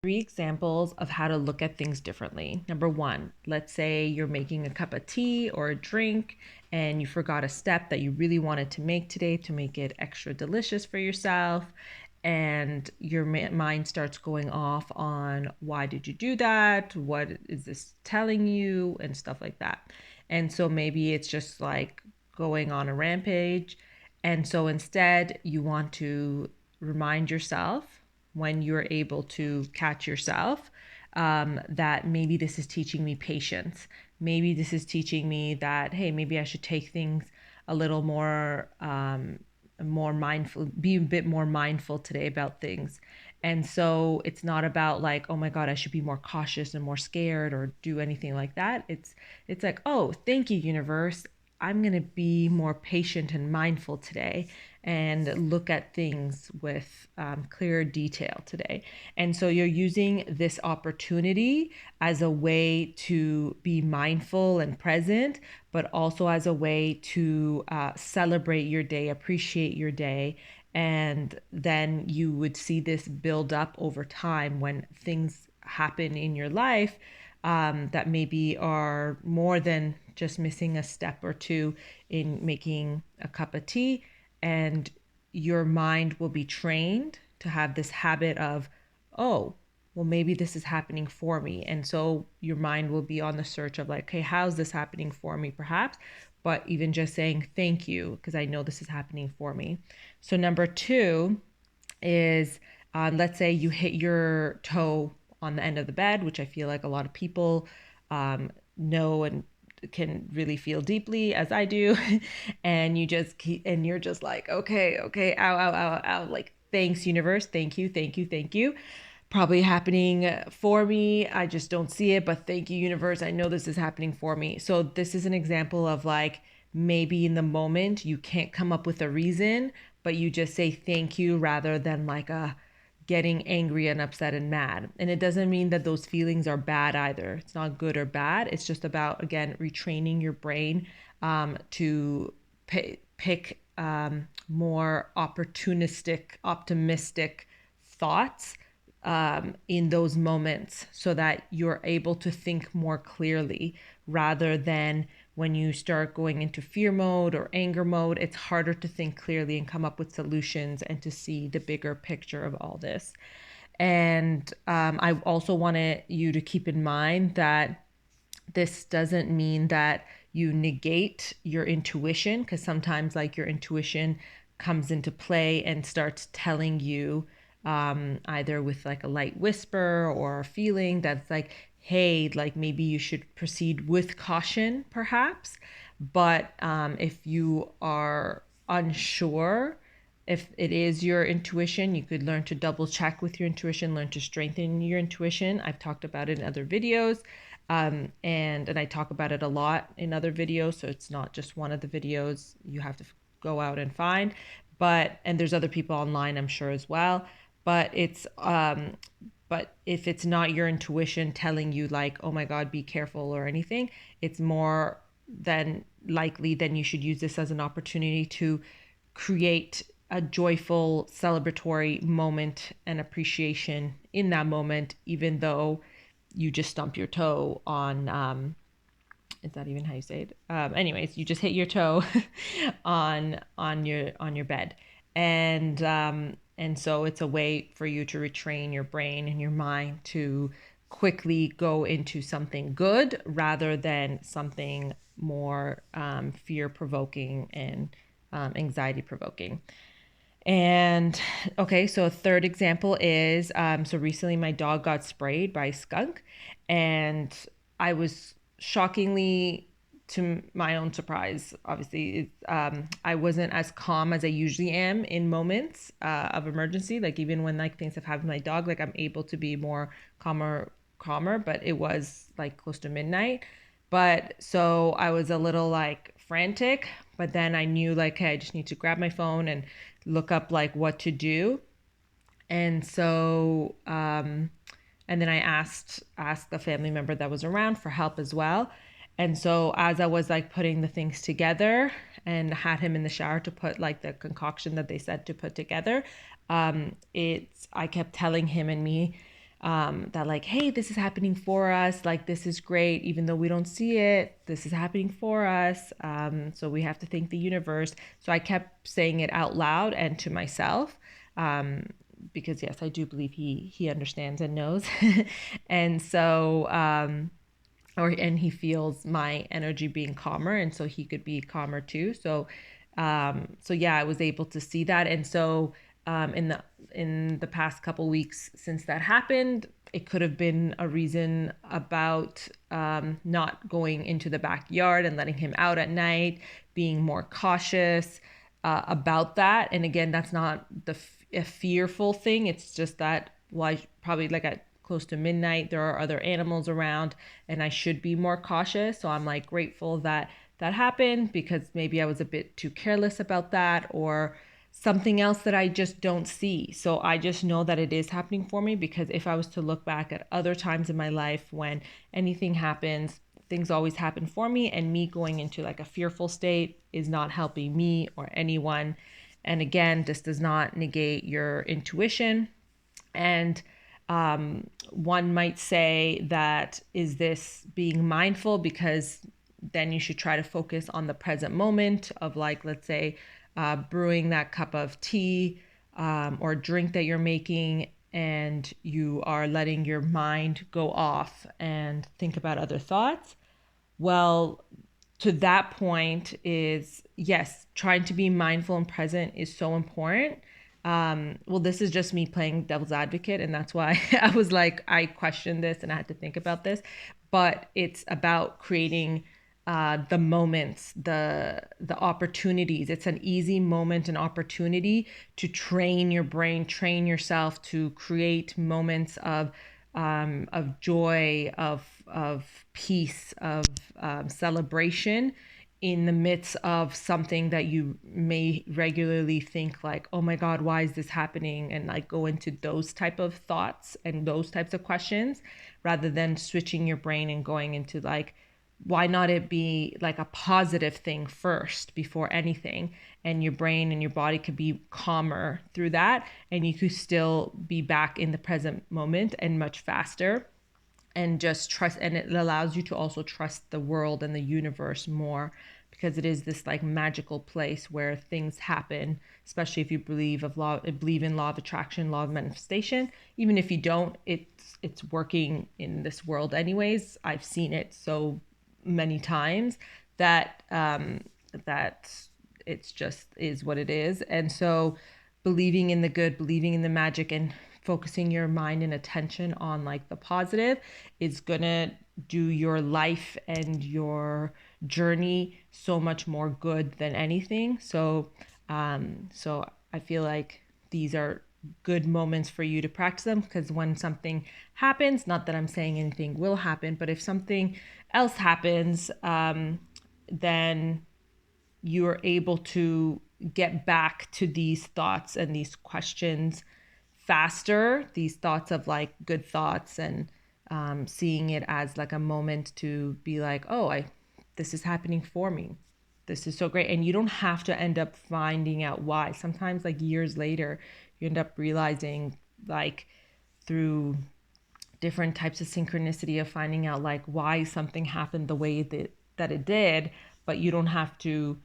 3 examples of how to look at things differently. Number 1, let's say you're making a cup of tea or a drink and you forgot a step that you really wanted to make today to make it extra delicious for yourself. And your mind starts going off on why did you do that? What is this telling you? And stuff like that. And so maybe it's just like going on a rampage. And so instead, you want to remind yourself when you're able to catch yourself that maybe this is teaching me patience. Maybe this is teaching me that, hey, maybe I should take things a little more mindful, be a bit more mindful today about things. And so it's not about like, oh my God, I should be more cautious and more scared or do anything like that. It's like, oh, thank you, universe. I'm going to be more patient and mindful today and look at things with clearer detail today. And so you're using this opportunity as a way to be mindful and present, but also as a way to celebrate your day, appreciate your day. And then you would see this build up over time when things happen in your life that maybe are more than just missing a step or two in making a cup of tea. And your mind will be trained to have this habit of, oh, well, maybe this is happening for me. And so your mind will be on the search of like, okay, how's this happening for me, perhaps? But even just saying thank you, because I know this is happening for me. So, number 2 is let's say you hit your toe on the end of the bed, which I feel like a lot of people know and can really feel deeply as I do. And you just keep, and you're just like, okay, okay, ow, ow, ow, ow. Like, thanks, universe. Thank you, thank you, thank you. Probably happening for me. I just don't see it, but thank you, universe. I know this is happening for me. So, this is an example of like maybe in the moment you can't come up with a reason, but you just say thank you rather than like a getting angry and upset and mad. And it doesn't mean that those feelings are bad either. It's not good or bad. It's just about, again, retraining your brain to pick more opportunistic, optimistic thoughts in those moments so that you're able to think more clearly rather than when you start going into fear mode or anger mode, it's harder to think clearly and come up with solutions and to see the bigger picture of all this. And I also wanted you to keep in mind that this doesn't mean that you negate your intuition, because sometimes like your intuition comes into play and starts telling you either with like a light whisper or a feeling that's like, hey, like maybe you should proceed with caution perhaps. But if you are unsure if it is your intuition, you could learn to double check with your intuition, learn to strengthen your intuition. I've talked about it in other videos. And I talk about it a lot in other videos. So it's not just one of the videos you have to go out and find. And there's other people online, I'm sure, as well. But but if it's not your intuition telling you like, oh my God, be careful or anything, it's more than likely then you should use this as an opportunity to create a joyful celebratory moment and appreciation in that moment, even though you just stump your toe on is that even how you say it? Anyways, you just hit your toe on your bed, and so it's a way for you to retrain your brain and your mind to quickly go into something good rather than something more fear provoking and anxiety provoking. And okay, so a third example is so recently my dog got sprayed by a skunk, and I was shockingly, to my own surprise, obviously, I wasn't as calm as I usually am in moments of emergency. Like even when like things have happened to my dog, like I'm able to be more calmer. But it was like close to midnight, but so I was a little like frantic. But then I knew like, hey, I just need to grab my phone and look up like what to do. And so and then I asked a family member that was around for help as well. And so as I was like putting the things together and had him in the shower to put like the concoction that they said to put together, it's I kept telling him and me that like, hey, this is happening for us. Like, this is great, even though we don't see it. This is happening for us. So we have to thank the universe. So I kept saying it out loud and to myself. Because yes, I do believe he understands and knows, and so and he feels my energy being calmer, and so he could be calmer too. So yeah, I was able to see that. And so in the past couple weeks since that happened, it could have been a reason about not going into the backyard and letting him out at night, being more cautious about that. And again, that's not a fearful thing. It's just that, well, I probably like at close to midnight, there are other animals around, and I should be more cautious. So I'm like grateful that that happened, because maybe I was a bit too careless about that, or something else that I just don't see. So I just know that it is happening for me, because if I was to look back at other times in my life when anything happens, things always happen for me, and me going into like a fearful state is not helping me or anyone. And again, this does not negate your intuition. And one might say that, is this being mindful? Because then you should try to focus on the present moment of, like, let's say, brewing that cup of tea or drink that you're making, and you are letting your mind go off and think about other thoughts. Well, to that point is, yes, trying to be mindful and present is so important. Well, this is just me playing devil's advocate, and that's why I was like, I questioned this and I had to think about this. But it's about creating the moments, the opportunities. It's an easy moment and opportunity to train your brain, train yourself to create moments of joy, of peace, of celebration, in the midst of something that you may regularly think like, oh my God, why is this happening? And like go into those type of thoughts and those types of questions, rather than switching your brain and going into like, why not it be like a positive thing first before anything, and your brain and your body could be calmer through that, and you could still be back in the present moment and much faster, and just trust. And it allows you to also trust the world and the universe more, because it is this like magical place where things happen, especially if you believe in law of attraction, law of manifestation. Even if you don't, it's working in this world anyways. I've seen it so many times that that it's just is what it is. And so believing in the good, believing in the magic, and focusing your mind and attention on like the positive is gonna do your life and your journey so much more good than anything. So I feel like these are good moments for you to practice them, because when something happens, not that I'm saying anything will happen, but if something else happens, then you are able to get back to these thoughts and these questions faster, these thoughts of like good thoughts, and seeing it as like a moment to be like, oh, this is happening for me. This is so great. And you don't have to end up finding out why. Sometimes like years later, you end up realizing, like, through different types of synchronicity, of finding out like why something happened the way that it did. But you don't have to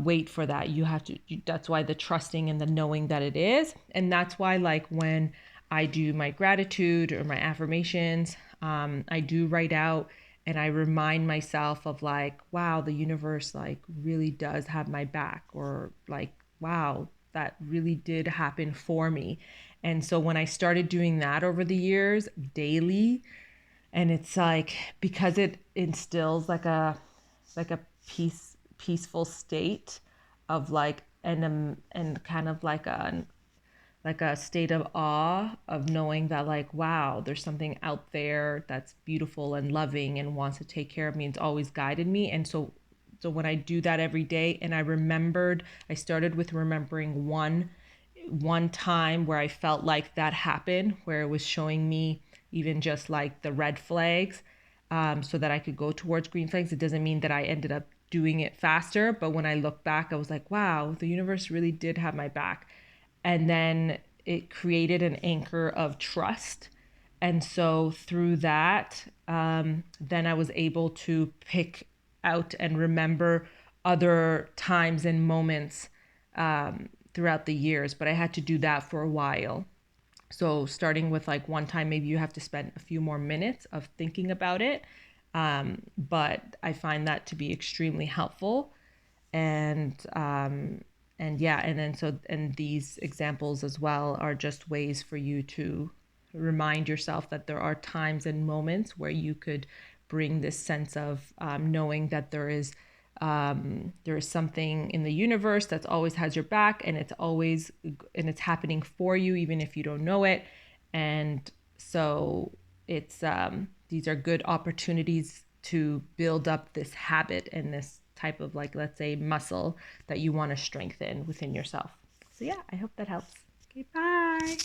wait for that. You have to, that's why the trusting and the knowing that it is. And that's why, like, when I do my gratitude or my affirmations, I do write out, and I remind myself of like, wow, the universe like really does have my back, or like, wow, that really did happen for me. And so when I started doing that over the years daily, and it's like, because it instills like a peaceful state of like, and kind of like a state of awe of knowing that like, wow, there's something out there that's beautiful and loving and wants to take care of me. It's always guided me. And so when I do that every day, and I started with remembering one time where I felt like that happened, where it was showing me even just like the red flags, so that I could go towards green flags. It doesn't mean that I ended up doing it faster, but when I look back, I was like, wow, the universe really did have my back. And then it created an anchor of trust. And so through that, then I was able to pick out and remember other times and moments throughout the years. But I had to do that for a while. So starting with like one time, maybe you have to spend a few more minutes of thinking about it. But I find that to be extremely helpful. And and yeah, and then so and these examples as well are just ways for you to remind yourself that there are times and moments where you could bring this sense of knowing that there is something in the universe that's always has your back, and it's happening for you even if you don't know it. And so it's these are good opportunities to build up this habit and this type of, like, let's say, muscle that you want to strengthen within yourself. So yeah, I hope that helps. Okay, bye.